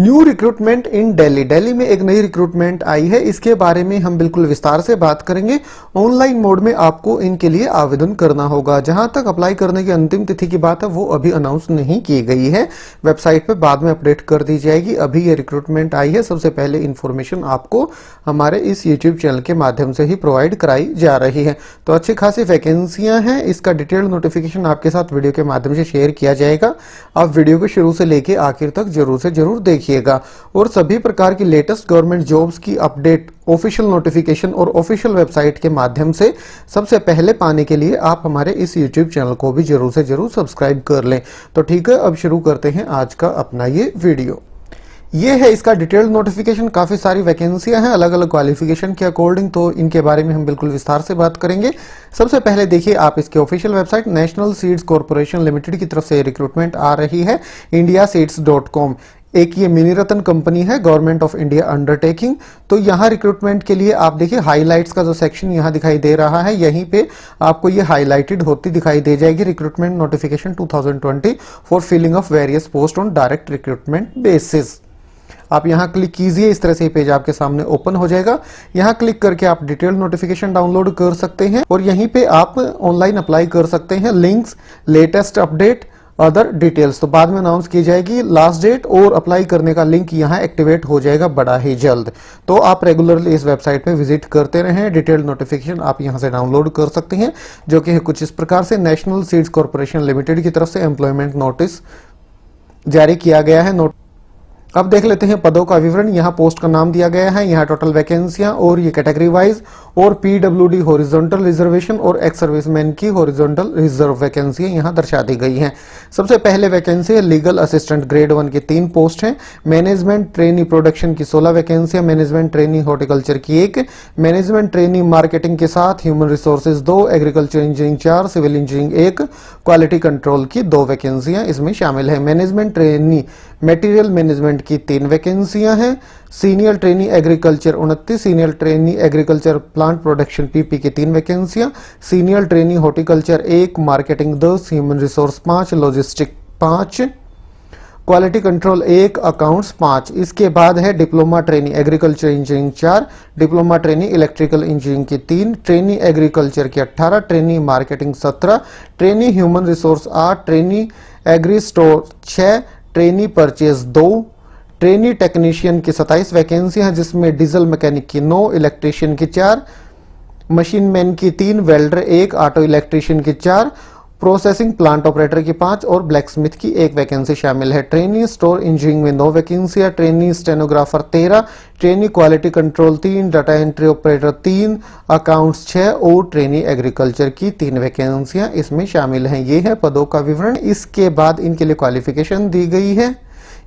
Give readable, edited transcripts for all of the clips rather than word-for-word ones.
New recruitment इन दिल्ली। दिल्ली में एक नई रिक्रूटमेंट आई है, इसके बारे में हम बिल्कुल विस्तार से बात करेंगे। ऑनलाइन मोड में आपको इनके लिए आवेदन करना होगा। जहां तक अप्लाई करने की अंतिम तिथि की बात है वो अभी अनाउंस नहीं की गई है, वेबसाइट पे बाद में अपडेट कर दी जाएगी। अभी ये रिक्रूटमेंट आई है, सबसे पहले इन्फॉर्मेशन आपको हमारे इस यूट्यूब चैनल के माध्यम से ही प्रोवाइड कराई जा रही है। तो अच्छी खासी वैकेंसियां हैं, इसका डिटेल नोटिफिकेशन आपके साथ वीडियो के माध्यम से शेयर किया जाएगा। आप वीडियो को शुरू से लेके आखिर तक जरूर से जरूर देखिएगा और सभी प्रकार की लेटेस्ट गवर्नमेंट जॉब्स की अपडेट, ऑफिशियल नोटिफिकेशन और ऑफिशियल वेबसाइट के माध्यम से सबसे पहले पाने के लिए आप हमारे इस यूट्यूब चैनल को भी जरूर से जरूर सब्सक्राइब कर लें। तो ठीक है, अब शुरू करते हैं आज का अपना ये वीडियो। ये है इसका डिटेल्ड नोटिफिकेशन। काफी सारी वैकेंसियां हैं अलग अलग क्वालिफिकेशन के अकॉर्डिंग, तो इनके बारे में हम बिल्कुल विस्तार से बात करेंगे। सबसे पहले देखिए, आप इसके official website national seeds corporation limited की तरफ से रिक्रूटमेंट आ रही है, indiaseeds.com। एक ये मिनी रत्न कंपनी है, गवर्नमेंट ऑफ इंडिया अंडरटेकिंग। तो यहाँ रिक्रूटमेंट के लिए आप देखिए हाइलाइट्स का जो सेक्शन यहाँ दिखाई दे रहा है, यहीं पे आपको ये हाईलाइटेड होती दिखाई दे जाएगी। Recruitment notification 2020 for filling of various post on direct recruitment basis. आप यहां क्लिक कीजिए, इस तरह से पेज आपके सामने ओपन हो जाएगा। यहां क्लिक करके आप डिटेल नोटिफिकेशन डाउनलोड कर सकते हैं और यहीं पे आप ऑनलाइन अप्लाई कर सकते हैं। Links, latest update, other details तो बाद में अनाउंस की जाएगी। लास्ट डेट और अप्लाई करने का लिंक यहां एक्टिवेट हो जाएगा बड़ा ही जल्द। तो आप रेगुलरली इस वेबसाइट पे विजिट करते रहें। डिटेल्ड नोटिफिकेशन आप यहां से डाउनलोड कर सकते हैं, जो कि कुछ इस प्रकार से नेशनल सीड्स कॉर्पोरेशन लिमिटेड की तरफ से एम्प्लॉयमेंट नोटिस जारी किया गया है। अब देख लेते हैं पदों का विवरण। यहाँ पोस्ट का नाम दिया गया है, यहाँ टोटल वैकेंसियां और ये कैटेगरी वाइज और पीडब्ल्यूडी हॉरिजॉन्टल रिजर्वेशन और एक्स सर्विसमैन की हॉरिजॉन्टल रिजर्व वैकेंसियां यहाँ दर्शा दी गई हैं। सबसे पहले वैकेंसी है लीगल असिस्टेंट ग्रेड 1 की 3 पोस्ट हैं। मैनेजमेंट ट्रेनी प्रोडक्शन की 16 वैकेंसियां, मैनेजमेंट ट्रेनी हॉर्टिकल्चर की 1, मैनेजमेंट ट्रेनी मार्केटिंग के साथ human resources 2, agriculture engineering 4, civil engineering 1, quality control की 2 वैकेंसियां इसमें शामिल है। मैनेजमेंट ट्रेनी मटेरियल मैनेजमेंट की 3 वैकेंसियां हैं। Senior trainee agriculture 29, senior trainee agriculture plant production PP की 3 वैकेंसियां, senior trainee horticulture 1, marketing 10, human resource 5, logistic 5, quality control 1, accounts 5। इसके बाद है diploma trainee agriculture engineering 4, diploma trainee electrical engineering की 3, trainee agriculture की 18, trainee marketing 17, trainee human resource 8, trainee agri store 6, trainee purchase 2, trainee technician की 27 vacancy हैं, जिसमें diesel mechanic की 9, electrician की 4, मशीन मैन की 3, वेल्डर 1, ऑटो इलेक्ट्रीशियन की 4, processing plant operator की 5 और ब्लैक स्मिथ की 1 वैकेंसी शामिल है। ट्रेनी स्टोर इंजीनियरिंग में 9 वैकेंसियां, trainee stenographer 13, trainee quality control 3, data entry operator 3, accounts 6 और ट्रेनी एग्रीकल्चर की 3 वैकेंसियां इसमें शामिल हैं। ये है पदों का विवरण। इसके बाद इनके लिए क्वालिफिकेशन दी गई है।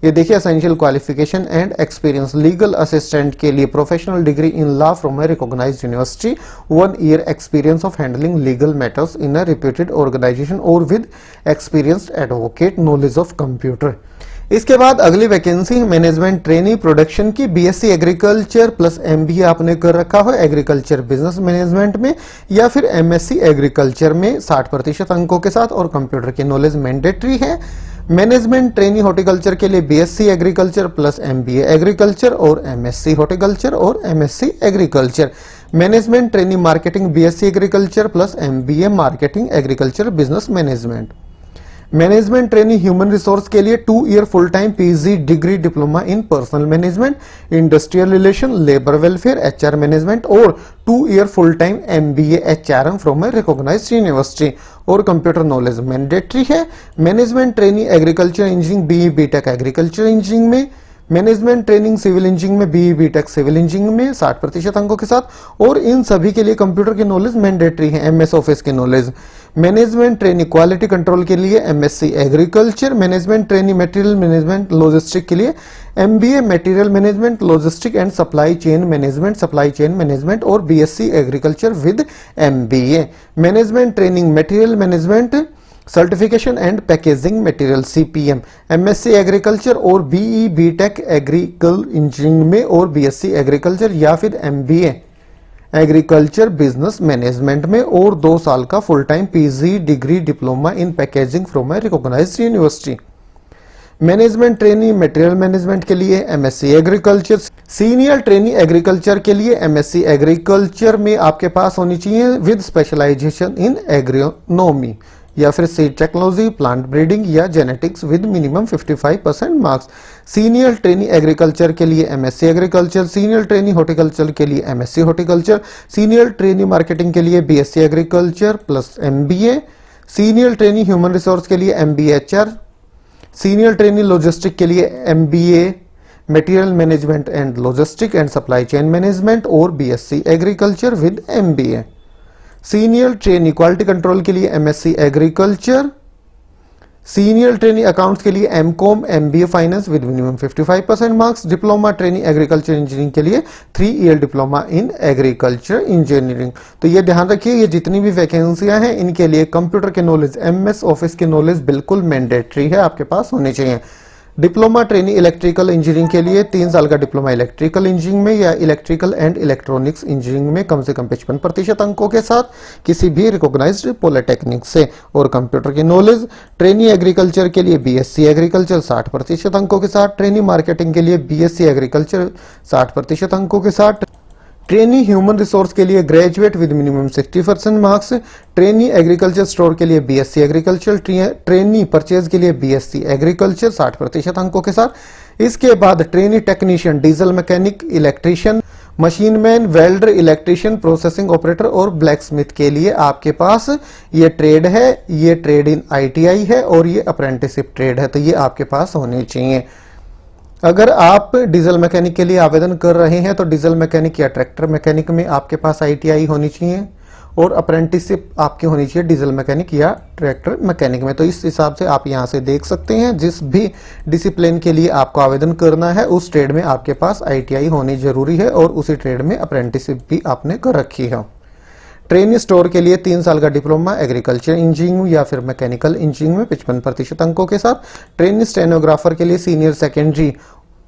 ये देखिए, essential qualification and experience legal assistant के लिए professional degree in law from a recognised university, 1 year experience of handling legal matters in a reputed organisation और with experienced advocate, knowledge of computer. इसके बाद अगली वैकेंसी है management trainee production की, BSc agriculture plus MBA आपने कर रखा हो एग्रीकल्चर बिजनेस मैनेजमेंट में, या फिर एमएससी एग्रीकल्चर में 60% अंकों के साथ और कंप्यूटर की नॉलेज मैंडेटरी है। मैनेजमेंट ट्रेनी हॉर्टिकल्चर के लिए BSc agriculture plus MBA agriculture और एमएससी हॉर्टिकल्चर और MSc agriculture. Management trainee marketing BSc agriculture plus MBA marketing agriculture business management. Management trainee human resource के लिए 2 year full time PG degree diploma in personal management, industrial relation, labour welfare, HR management और 2 year full time MBA HRM from a recognised university और computer knowledge mandatory है। Management trainee agriculture engineering BE BTech agriculture engineering में, management training civil engineering में BE BTech civil engineering में 60% अंकों के साथ और इन सभी के लिए कंप्यूटर की नॉलेज मैंडेटरी है, एमएस ऑफिस की knowledge. Management trainee quality control के लिए MSc agriculture, management trainee material management logistic के लिए MBA material management logistic and supply chain management और BSc agriculture with MBA. Management training material management certification and packaging material CPM, MSc agriculture और BE BTech agricultural engineering में और BSc agriculture या फिर MBA agriculture business management में और 2 साल का full time PG degree diploma in packaging from a recognised university. Management trainee material management के लिए MSc agriculture. Senior trainee agriculture के लिए एमएससी एग्रीकल्चर में आपके पास होनी चाहिए विद स्पेशलाइजेशन इन एग्रोनॉमी या फिर सीड टेक्नोलॉजी, प्लांट ब्रीडिंग या genetics with minimum 55% marks. Senior trainee agriculture के लिए MSc agriculture. Senior trainee horticulture के लिए MSc horticulture. Senior trainee marketing के लिए BSc agriculture plus MBA. Senior trainee human resource के लिए एमबीएचआर। सीनियर ट्रेनी लॉजिस्टिक के लिए MBA material management and logistic and supply chain management और BSc agriculture with MBA. Senior trainee quality control के लिए MSc agriculture. Senior trainee accounts के लिए MCom MBA finance with minimum 55% marks. Diploma trainee agriculture engineering के लिए 3 year diploma in agriculture engineering. तो ये ध्यान रखिए, ये जितनी भी वैकेंसियां हैं इनके लिए कंप्यूटर के नॉलेज, एमएस ऑफिस की नॉलेज बिल्कुल मैंडेटरी है, आपके पास होनी चाहिए। डिप्लोमा ट्रेनी इलेक्ट्रिकल इंजीनियरिंग के लिए 3 साल का डिप्लोमा इलेक्ट्रिकल इंजीनियरिंग में या इलेक्ट्रिकल एंड इलेक्ट्रॉनिक्स इंजीनियरिंग में कम से कम 55% अंकों के साथ किसी भी रिकॉग्नाइज्ड पॉलिटेक्निक से और कंप्यूटर की नॉलेज। ट्रेनी एग्रीकल्चर के लिए बीएससी एग्रीकल्चर 60% अंकों के साथ। ट्रेनी मार्केटिंग के लिए बीएससी एग्रीकल्चर 60% अंकों के साथ। ट्रेनी ह्यूमन रिसोर्स के लिए graduate with minimum 60% marks. Trainee agriculture store के लिए बीएससी एग्रीकल्चर। ट्रेनी परचेज के लिए बीएससी एग्रीकल्चर 60% अंकों के साथ। इसके बाद trainee technician, diesel mechanic, electrician, machine man, welder, electrician, processing operator और ब्लैक स्मिथ के लिए आपके पास ये ट्रेड है, ये ट्रेड इन आईटीआई है और ये अप्रेंटिसशिप ट्रेड है, तो ये आपके पास होने चाहिए। अगर आप डीजल मैकेनिक के लिए आवेदन कर रहे हैं तो डीजल मैकेनिक या ट्रैक्टर मैकेनिक में आपके पास आईटीआई होनी चाहिए और अप्रेंटिसशिप आपकी होनी चाहिए डीजल मैकेनिक या ट्रैक्टर मैकेनिक में। तो इस हिसाब से आप यहां से देख सकते हैं, जिस भी डिसिप्लिन के लिए आपको आवेदन करना है उस ट्रेड में आपके पास आईटीआई होनी जरूरी है और उसी ट्रेड में अप्रेंटिसशिप भी आपने कर रखी है। ट्रेनी स्टोर के लिए 3 साल का डिप्लोमा एग्रीकल्चर इंजीनियरिंग या फिर मैकेनिकल इंजीनियरिंग में 55% अंकों के साथ। ट्रेनी स्टेनोग्राफर के लिए सीनियर सेकेंडरी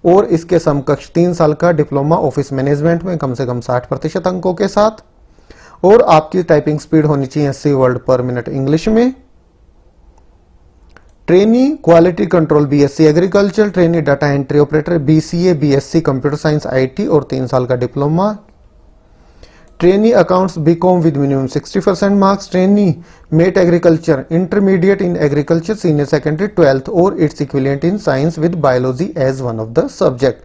और इसके समकक्ष 3 साल का डिप्लोमा ऑफिस मैनेजमेंट में कम से कम 60% अंकों के साथ। और आपकी टाइपिंग स्पीड होनी चाहिए 80 वर्ड पर मिनट इंग्लिश में। Trainee quality control BSc agriculture. Trainee data entry operator BCA BSc computer science IT और 3 साल का diploma. Trainee accounts BCom with minimum 60% marks. Trainee mate agriculture intermediate in agriculture senior secondary 12th और its equivalent in science with biology as one of the subject.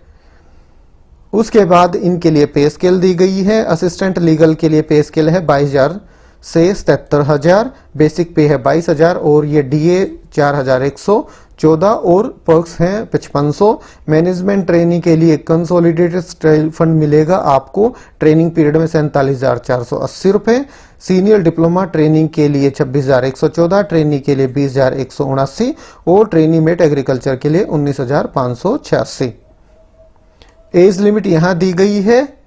उसके बाद इनके लिए पे scale दी गई है। असिस्टेंट लीगल के लिए पे स्केल है 22,000 से 77,000, बेसिक पे है 22,000 और ये डीए 4,114 और पर्क्स हैं 5500। मैनेजमेंट ट्रेनिंग के लिए कंसोलिडेटेड स्टाइल फंड मिलेगा आपको ट्रेनिंग पीरियड में 47,480 रुपए। सीनियर डिप्लोमा ट्रेनिंग के लिए 26,114, ट्रेनी के लिए 20,179 और ट्रेनी मेट एग्रीकल्चर के लिए 19,586। एज लिमिट यहां दी गई है।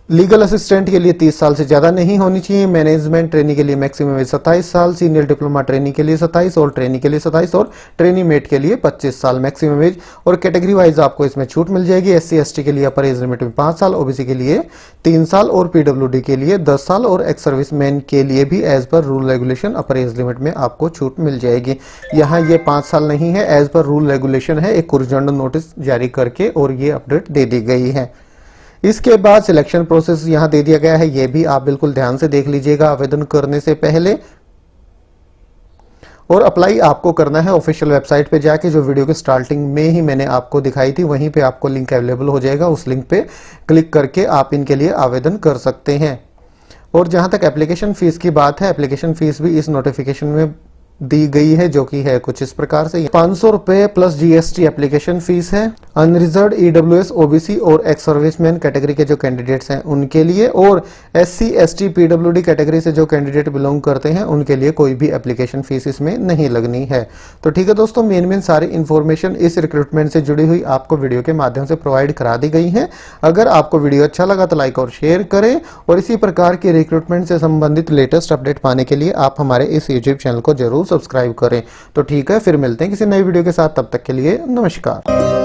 लीगल असिस्टेंट के लिए 30 साल से ज्यादा नहीं होनी चाहिए। मैनेजमेंट ट्रेनी के लिए मैक्सिमम एज 27 साल। सीनियर डिप्लोमा ट्रेनी के लिए 27 और ट्रेनी के लिए 27 और ट्रेनी मेट के लिए 25 साल मैक्सिमम एज। और कैटेगरी वाइज आपको इसमें छूट मिल जाएगी। एससी एसटी के लिए अपर एज लिमिट में 5 साल, ओबीसी के लिए 3 साल और पीडब्ल्यूडी के लिए 10 साल और एक्स सर्विसमैन के लिए भी as per rule regulation upper age limit में आपको छूट मिल जाएगी। यहाँ ये 5 साल नहीं है, एज पर रूल रेगुलेशन है, एक ओरिजिनल नोटिस जारी करके और ये अपडेट दे दी गई है। इसके बाद सिलेक्शन प्रोसेस यहां दे दिया गया है, यह भी आप बिल्कुल ध्यान से देख लीजिएगा आवेदन करने से पहले। और अप्लाई आपको करना है ऑफिशियल वेबसाइट पे जाके, जो वीडियो के स्टार्टिंग में ही मैंने आपको दिखाई थी, वहीं पे आपको लिंक अवेलेबल हो जाएगा। उस लिंक पे क्लिक करके आप इनके लिए आवेदन कर सकते हैं। और जहां तक एप्लीकेशन फीस की बात है, एप्लीकेशन फीस भी इस नोटिफिकेशन में दी गई है, जो कि है कुछ इस प्रकार से 500 रुपए प्लस जीएसटी एप्लीकेशन फीस है। अनरिजर्व ईडब्ल्यूएस ओबीसी और एक्स सर्विसमैन कैटेगरी के जो कैंडिडेट्स हैं उनके लिए, और एससी एसटी पीडब्ल्यूडी कैटेगरी से जो कैंडिडेट बिलोंग करते हैं उनके लिए कोई भी एप्लीकेशन फीस इसमें नहीं लगनी है। तो ठीक है दोस्तों, मेन सारी इंफॉर्मेशन इस रिक्रूटमेंट से जुड़ी हुई आपको वीडियो के माध्यम से प्रोवाइड करा दी गई है। अगर आपको वीडियो अच्छा लगा तो लाइक और शेयर करें, और इसी प्रकार के रिक्रूटमेंट से संबंधित लेटेस्ट अपडेट पाने के लिए आप हमारे इस यूट्यूब चैनल को जरूर सब्सक्राइब करें। तो ठीक है, फिर मिलते हैं किसी नई वीडियो के साथ, तब तक के लिए नमस्कार।